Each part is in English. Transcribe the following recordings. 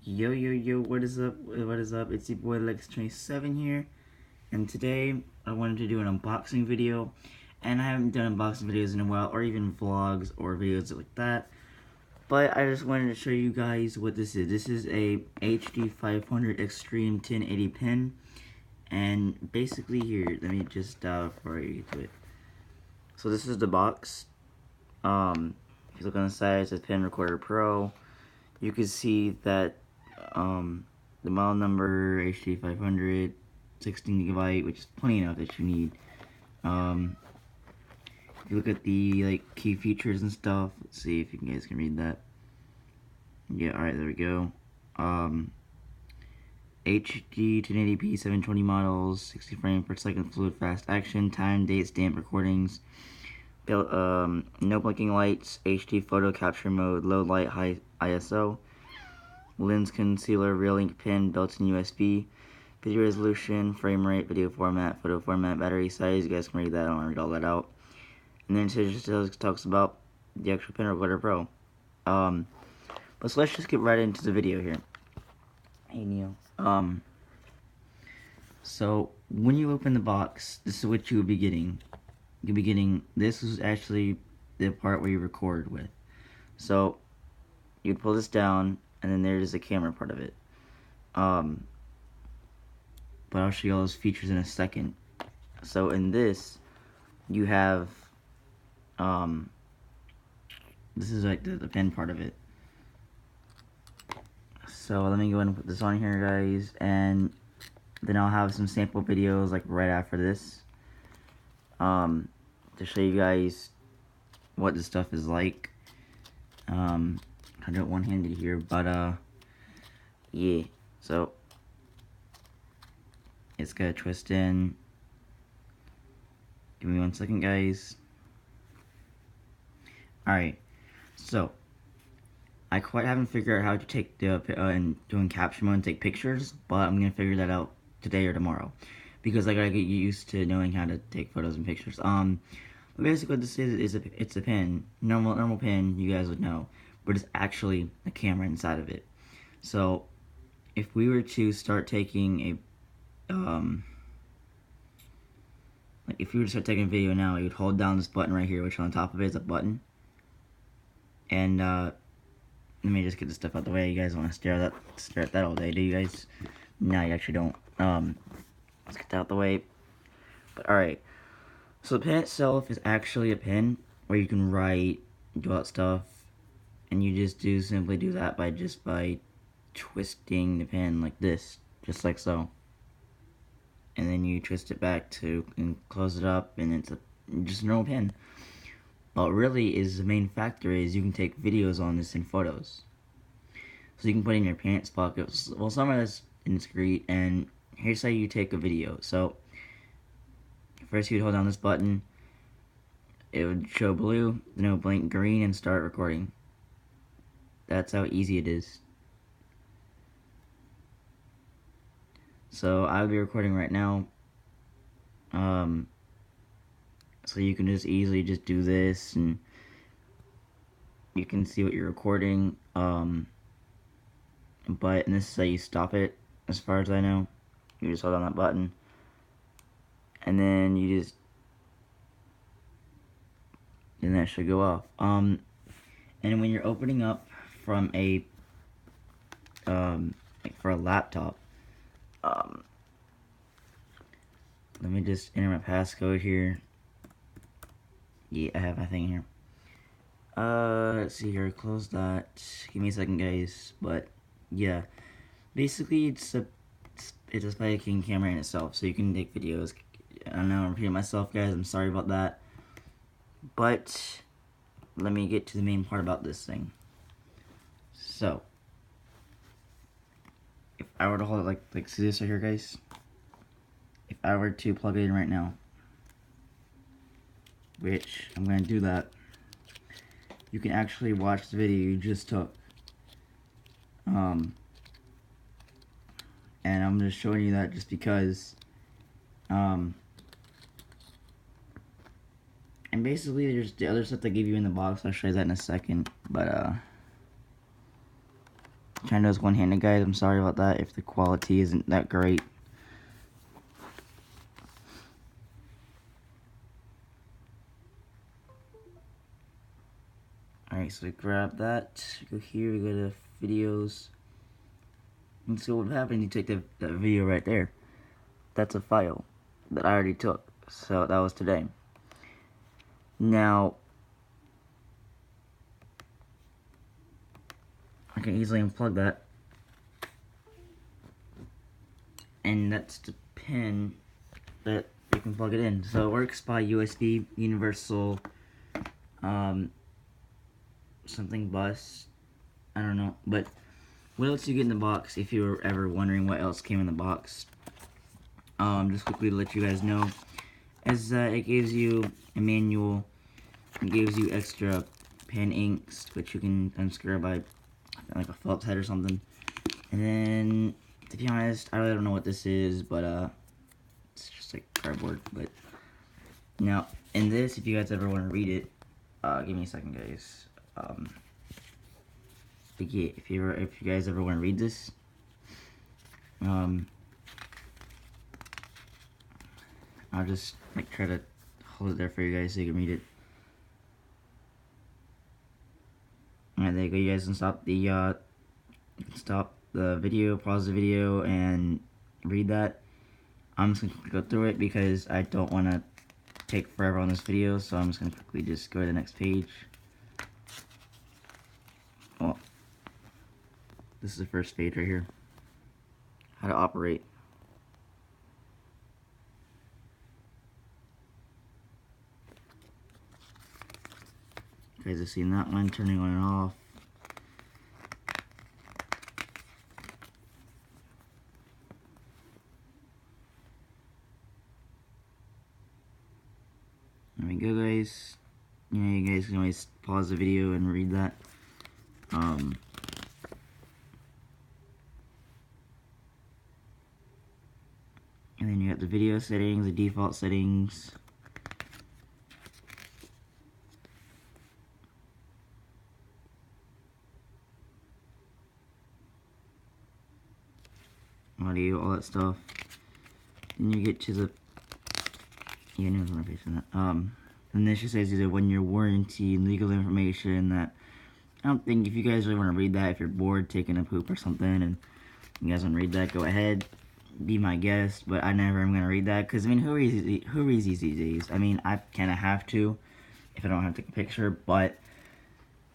Yo yo yo, what is up? What is up? It's your boy Lex27 here, and today I wanted to do an unboxing video, and I haven't done unboxing videos in a while, or even vlogs or videos like that. But I just wanted to show you guys what this is. This is a Hd500 Extreme 1080 pen, and basically here, let me just before I get to it. So this is the box. If you look on the side, it says Pen Recorder Pro. You can see that the model number Hd500, 16GB, which is plenty enough that you need. If you look at the key features and stuff, let's see if you guys can read that. Yeah, alright, there we go. HD 1080p 720 models, 60 frames per second fluid fast action, time, date, stamp recordings, no blinking lights, HD photo capture mode, low light, high ISO, lens concealer, real ink pen, built-in USB, video resolution, frame rate, video format, photo format, battery size. You guys can read that. I don't want to read all that out. And then it just talks about the actual Pen Recorder Pro. But so let's just get right into the video here. Hey Neil. So when you open the box, this is what you would be getting. You'll be getting, this is actually the part where you record with. So you'd pull this down, and then there's the camera part of it. But I'll show you all those features in a second. So in this, you have, this is like the pen part of it. So let me go ahead and put this on here, guys, and then I'll have some sample videos like right after this, to show you guys what this stuff is like. I do it one-handed here, but yeah. So it's got a twist in. Give me 1 second, guys. Alright, so I quite haven't figured out how to take the and doing capture mode and take pictures, but I'm gonna figure that out today or tomorrow, because I gotta get used to knowing how to take photos and pictures. But basically what this is it's a pen, normal pen, you guys would know, but it's actually a camera inside of it. So if we were to start taking a like if you were to start taking a video now, you would hold down this button right here, which on top of it is a button. And let me just get this stuff out the way. You guys want to stare at that all day, do you guys? No, you actually don't. Let's get that out the way. But alright. So the pen itself is actually a pen where you can write, do all that stuff, and you just simply do that by twisting the pen like this, just like so. And then you twist it back and close it up, and it's just a normal pen. But really, the main factor is you can take videos on this and photos. So you can put it in your pants pockets. Well, some of this is discreet, and here's how you take a video. So first you'd hold down this button, it would show blue, then it would blink green and start recording. That's how easy it is. So I'll be recording right now. So you can just easily just do this, and you can see what you're recording. And this is how you stop it, as far as I know. You just hold on that button, and then and that should go off. And when you're opening up from a like for a laptop, let me just enter my passcode here. Yeah, I have my thing here. Let's see here, close that. Give me a second, guys. But yeah, basically it's a spiking camera in itself, so you can take videos. I know I'm repeating myself, guys. I'm sorry about that. But let me get to the main part about this thing. So if I were to hold it like see this right here, guys. If I were to plug it in right now, which I'm gonna do that, you can actually watch the video you just took. And I'm just showing you that just because, and basically there's the other stuff they give you in the box. I'll show you that in a second, but trying to do this one-handed, guys. I'm sorry about that if the quality isn't that great. Alright, so we grab that, go here, we go to videos, and so what happens, you take that video right there. That's a file that I already took, so that was today. Now, I can easily unplug that, and that's the pin that you can plug it in. So it works by USB, universal, something bus, I don't know, but what else you get in the box, if you were ever wondering what else came in the box, just quickly to let you guys know, is that it gives you a manual, it gives you extra pen inks, which you can unscrew by like a Phillips head or something, and then, to be honest, I really don't know what this is, but it's just like cardboard. But now, in this, if you guys ever want to read it, give me a second, guys. But yeah, if you guys ever want to read this, I'll just like try to hold it there for you guys so you can read it. Alright, there you go. You guys can stop the video, pause the video, and read that. I'm just gonna quickly go through it because I don't want to take forever on this video, so I'm just gonna quickly just go to the next page. Well, this is the first page right here. How to operate. You guys have seen that one, turning on and off. There we go, guys. You know, you guys can always pause the video and read that. And then you got the video settings, the default settings. Audio, all that stuff. Then you get to the, yeah, no notification. And this just says either 1-year warranty, legal information that, I don't think, if you guys really want to read that, if you're bored taking a poop or something and you guys want to read that, go ahead, be my guest, but I never am going to read that, because, I mean, who reads these days? I mean, I kind of have to, if I don't have to take a picture, but,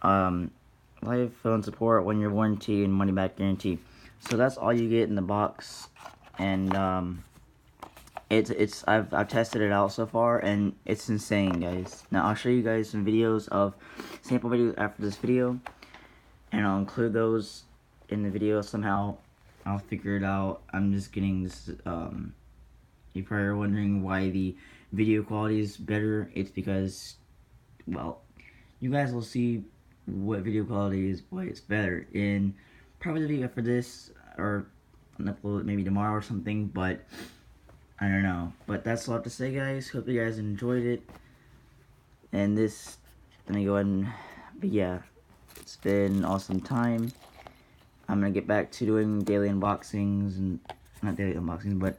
live phone support, 1-year warranty, and money back guarantee. So that's all you get in the box, and, I've tested it out so far, and it's insane, guys. Now, I'll show you guys some videos of sample videos after this video, and I'll include those in the video somehow. I'll figure it out. I'm just getting this, you probably are wondering why the video quality is better. It's because, well, you guys will see what video quality is, why it's better in probably the video for this, or I'll upload it maybe tomorrow or something, but I don't know. But that's all I have to say, guys. Hope you guys enjoyed it. And this, let me go ahead and, but yeah, it's been an awesome time. I'm gonna get back to doing daily unboxings, and not daily unboxings, but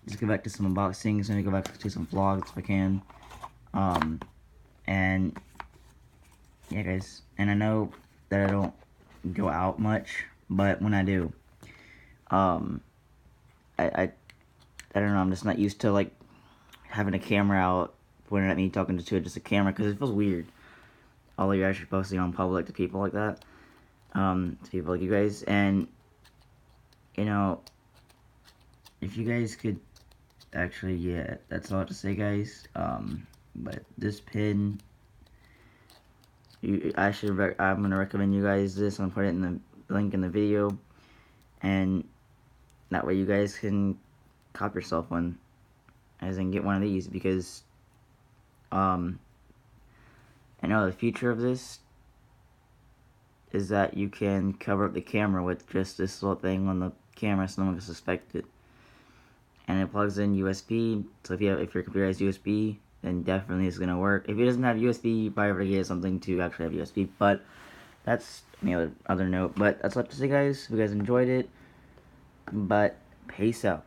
just get back to some unboxings, and go back to some vlogs if I can. And yeah, guys. And I know that I don't go out much, but when I do, I don't know, I'm just not used to, like, having a camera out, pointing at me, talking to just a camera, because it feels weird. All of you actually posting on public to people like that, to people like you guys, and, you know, if you guys could, actually, yeah, that's all I have to say, guys, but this pin, I'm going to recommend you guys this. I'm going to put it in the link in the video, and that way you guys can cop yourself one, as in get one of these, because I know the future of this is that you can cover up the camera with just this little thing on the camera so no one can suspect it, and it plugs in USB. So if your computer has USB, then definitely it's gonna work. If it doesn't have USB, you probably have to get something to actually have USB, but that's any other note. But that's all I have to say, guys. If you guys enjoyed it, but peace out.